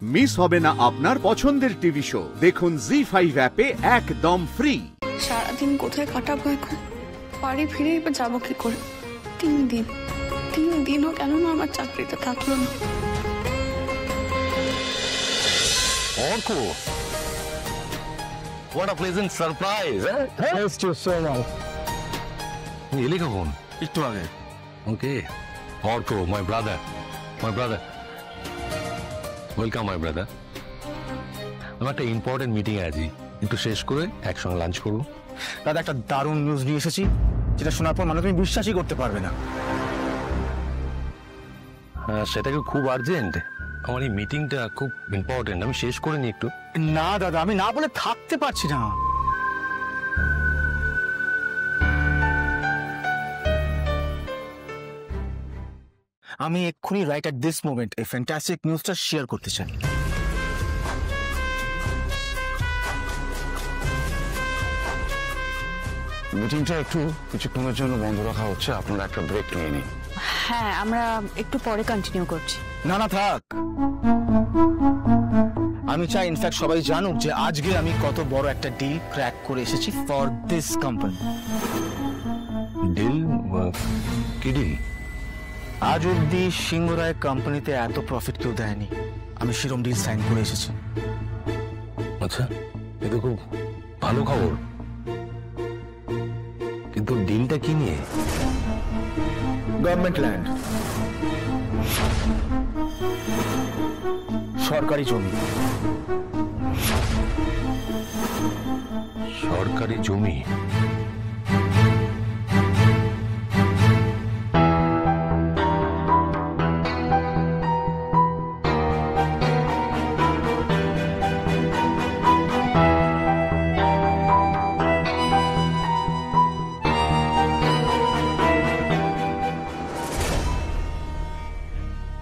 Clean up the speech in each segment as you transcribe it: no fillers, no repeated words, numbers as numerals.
Miss হবে না আপনার পছন্দের টিভি শো। দেখুন জি5 অ্যাপে একদম ফ্রি। সারাদিন কোথায় কাটাবো এখন? বাড়ি ফিরেই বা যাবো কি করে? 3 দিনও কেন না আমার চাকরিতে থাকলো না। Arka, what a pleasant surprise, eh? Thanks to so much. এলি কখন? একটু আগে। Okay. Arka, my brother. Welcome, my brother. আমার একটা ইম্পর্টেন্ট মিটিং আছে, একটু শেষ করে একসঙ্গে লাঞ্চ করবো। দাদা, একটা দারুণ নিউজ নিয়ে এসেছি, যেটা শোনার পর মানুষ তুমি বিশ্বাসই করতে পারবে না। হ্যাঁ, সেটাকে খুব আর্জেন্ট। আমার এই মিটিংটা খুব ইম্পর্টেন্ট, আমি শেষ করে নিই একটু। না দাদা, আমি না বলে থাকতে পারছি না। আমি এক্ষুনি রাইট অ্যাট দিস মোমেন্ট এই ফ্যান্টাস্টিক নিউজটা শেয়ার করতে চাই। মিটিংটা একটু কিছুক্ষণের জন্য বন্ধ রাখা হচ্ছে, আপনারা একটা ব্রেক নিয়ে নিন। হ্যাঁ, আমরা একটু পরে কন্টিনিউ করছি। না না, থাক। আমি চাই ইনফ্যাক্ট সবাই জানুক যে আজকে আমি কত বড় একটা ডিল ক্র্যাক করে এসেছি ফর দিস কোম্পানি। ডিল? কি ডিল? আজ অব্দি সিংহরায় কোম্পানিতে এত প্রফিট কেউ দেয়নি। আমি সেরকম ডিল সাইন করে এসেছি। আচ্ছা, এ তো খুব ভালো খবর, কিন্তু ডিলটা কি নিয়ে? গভর্নমেন্ট ল্যান্ড, সরকারি জমি। সরকারি জমি?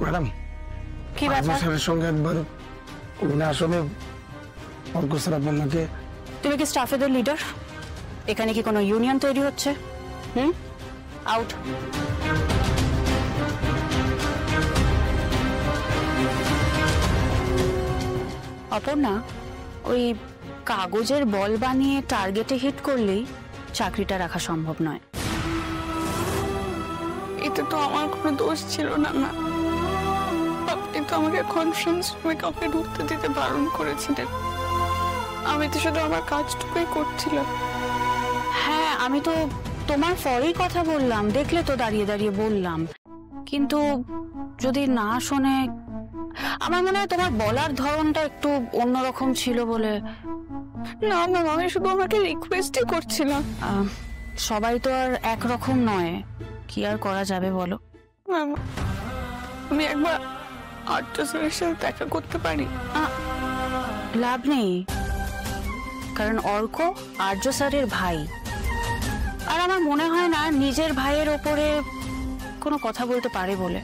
ম্যাডাম, কি ব্যাপার? স্যারের সঙ্গে একবার উনি আসলে অর্ক স্যার আপনাকে। তুমি কি স্টাফেদের লিডার? এখানে কি কোনো ইউনিয়ন তৈরি হচ্ছে? আউট। অপর্ণা, ওই কাগজের বল বানিয়ে টার্গেটে হিট করলেই চাকরিটা রাখা সম্ভব নয়। এতে তো আমার কোনো দোষ ছিল না মা। আপনি তো আমাকে কনফারেন্স রুমে কাউকে ঢুকতে দিতে বারণ করেছিলেন। আমি তো শুধু আমার কাজটুকুই করছিলাম। হ্যাঁ, আমি তো তোমার পরেই কথা বললাম, দেখলে তো দাঁড়িয়ে দাঁড়িয়ে বললাম। কিন্তু যদি না শোনে, আমার মনে হয় তোমার বলার ধরনটা একটু অন্যরকম ছিল বলে। না ম্যাম, আমি শুধু আমাকে রিকোয়েস্টই করছিলাম। সবাই তো আর একরকম নয়, কি আর করা যাবে বলো। ম্যাম, আমি একবার আর্য স্যারের সাথে দেখা করতে পারি? লাভ নেই, কারণ অর্ক আর্য স্যারের ভাই, আর আমার মনে হয় না নিজের ভাইয়ের ওপরে কোনো কথা বলতে পারে বলে।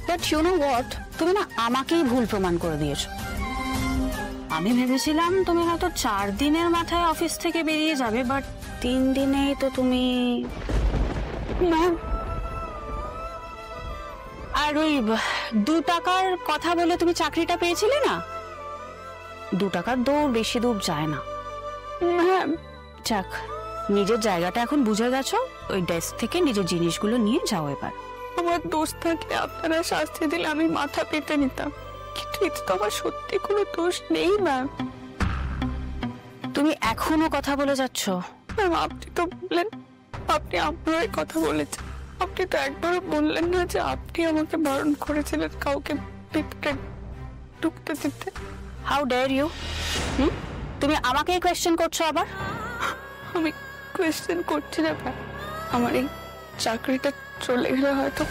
বাট ইউ নো হোয়াট, তুমি না আমাকেই ভুল প্রমাণ করে দিয়েছো। আমি ভেবেছিলাম তুমি হয়তো 4 দিনের মাথায় অফিস থেকে বেরিয়ে যাবে, বাট 3 দিনেই তো তুমি। ম্যাম, আর ওই 2 টাকার কথা বলে তুমি চাকরিটা পেয়েছিলে না? 2 টাকার দৌড় বেশি দূর যায় না। ম্যাম, যাক, নিজের জায়গাটা এখন বুঝে গেছো। ওই ডেস্ক থেকে নিজের জিনিসগুলো নিয়ে যাও এবার। আমার দোষ থাকলে আপনারা শাস্তি দিলে আমি মাথা পেতে নিতাম, কিন্তু এতে তো আমার সত্যি কোনো দোষ নেই ম্যাম। তুমি এখনো কথা বলে যাচ্ছ? ম্যাম, আপনি তো বললেন আপনি আপনার কথা বলেছেন। আপনি তো একবারও বললেন না যে আপনি আমাকে বারণ করেছিলেন কাউকে ভিতরে ঢুকতে দিতে। How dare you! তুমি আমাকে কোয়েশ্চেন করছো আবার? আমি কোয়েশ্চেন করছি না ম্যাম। আমার এই চাকরিটা চলে গেলে হয়তো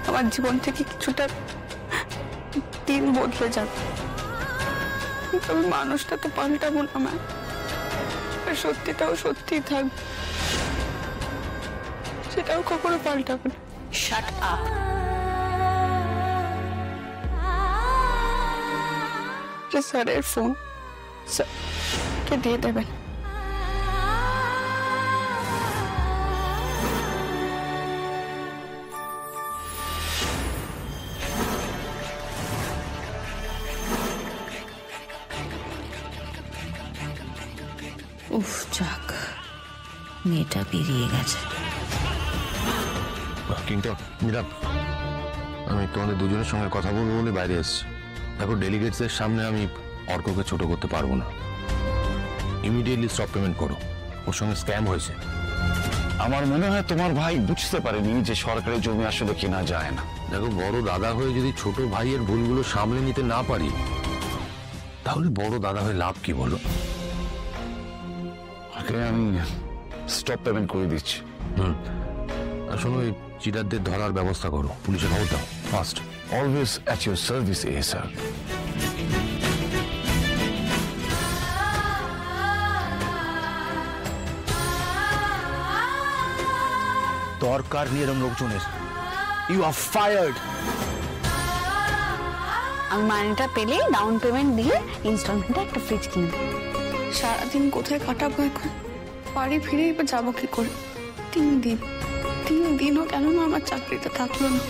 আমার জীবন থেকে কিছুটা দিন বদলে যাবে, তবে মানুষটা তো পাল্টাবো না ম্যাম। সত্যিটাও সত্যিই থাকবে, সেটাও কখনো পাল্টাবে না। Shut up. স্যারের ফোন, স্যারকে দিয়ে দেবেন। উফ, যাক, মেয়েটা বেরিয়ে গেছে। কিন্তু মীরা, আমি তোমাদের দুজনের সঙ্গে কথা বলবো বলে বাইরে এসেছি। দেখো, ডেলিগেটসের সামনে আমি অর্ককে ছোট করতে পারবো না। ইমিডিয়েটলি স্টপ পেমেন্ট করো, ওর সঙ্গে স্ক্যাম হয়েছে। আমার মনে হয় তোমার ভাই বুঝতে পারেনি যে সরকারি জমি আসলে কেনা যায় না। দেখো, বড় দাদা হয়ে যদি ছোট ভাইয়ের ভুলগুলো সামলে নিতে না পারি, তাহলে বড় দাদা হয়ে লাভ কি বলো? ওকে, আমি স্টপ পেমেন্ট করে দিচ্ছি। আর শোনো, এই চিটারদের ধরার ব্যবস্থা করো, পুলিশে খবর দাও fast. Always at your service, sir. দরকার নেই এরকম লোকজনের। You are fired. আমি মাইনেটা পেলে ডাউন পেমেন্ট দিয়ে ইনস্টলমেন্টে একটা ফ্রিজ কিনবো। সারাদিন কোথায় কাটাবো এখন? বাড়ি ফিরেই বা যাবো কি করে? 3 দিনও কেন না আমার চাকরিতে থাকলো না।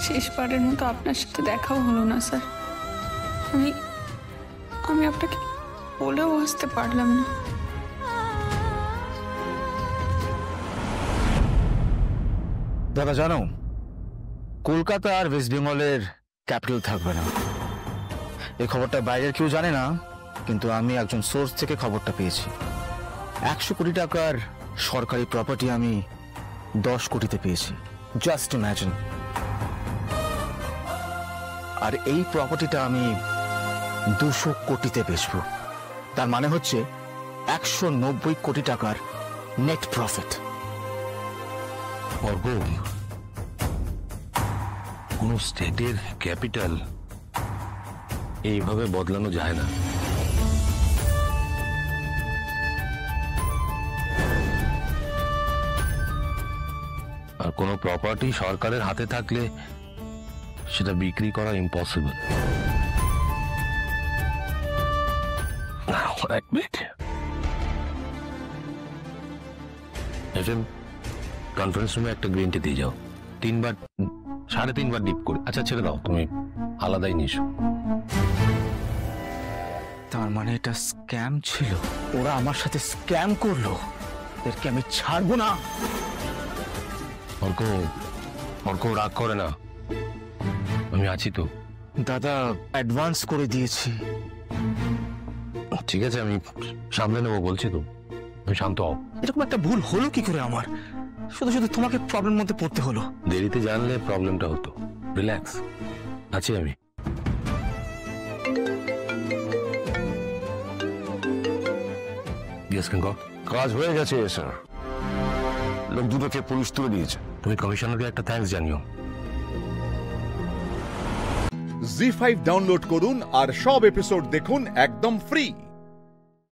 শেষবারের মতো আপনার সাথে দেখাও হলো না স্যার। আমি আপনাকে বলেও আসতে পারলাম না। দাদা, জানো, কলকাতা আর ওয়েস্ট বেঙ্গলের ক্যাপিটাল থাকবে না। এই খবরটা বাইরের কেউ জানে না, কিন্তু আমি একজন সোর্স থেকে খবরটা পেয়েছি। 100 কোটি টাকার সরকারি প্রপার্টি আমি 10 কোটিতে পেয়েছি। Just imagine. আর এই প্রপার্টিটা আমি 200 কোটিতে বেচবো। তার মানে হচ্ছে 190 কোটি টাকার নেট প্রফিট। অর্ক, কোন স্টেটের ক্যাপিটাল এইভাবে বদলানো যায় না। আর কোনো প্রপার্টি সরকারের হাতে থাকলে সেটা বিক্রি করা ইম্পসিবল। এক মিনিট, কনফারেন্স রুমে একটা গ্রিন টি দিয়ে যাও। 3-3.5 ডিপ করে। আচ্ছা, ছেড়ে দাও, তুমি আলাদাই নিস। তার মানে এটা স্ক্যাম ছিল। ওরা আমার সাথে স্ক্যাম করলো। এদেরকে আমি ছাড়বো না। অর্ক রাগ করে না, আমি আছি তো। দাদা, অ্যাডভান্স করে দিয়েছি। ঠিক আছে, আমি সামলে নেবো বলছি তো। তুমি শান্ত হও। এরকম একটা ভুল হলো কি করে আমার? শুধু শুধু তোমাকে প্রবলেম মধ্যে পড়তে হলো। দেরিতে জানলে প্রবলেমটা হতো। রিল্যাক্স, আছি আমি। কাজ হয়ে গেছে স্যার। লোক দুটোকে পুলিশ তুলে দিয়েছে। তুমি কমিশনারকে একটা থ্যাঙ্কস জানিও। জি5 ডাউনলোড করুন আর সব এপিসোড দেখুন একদম ফ্রি।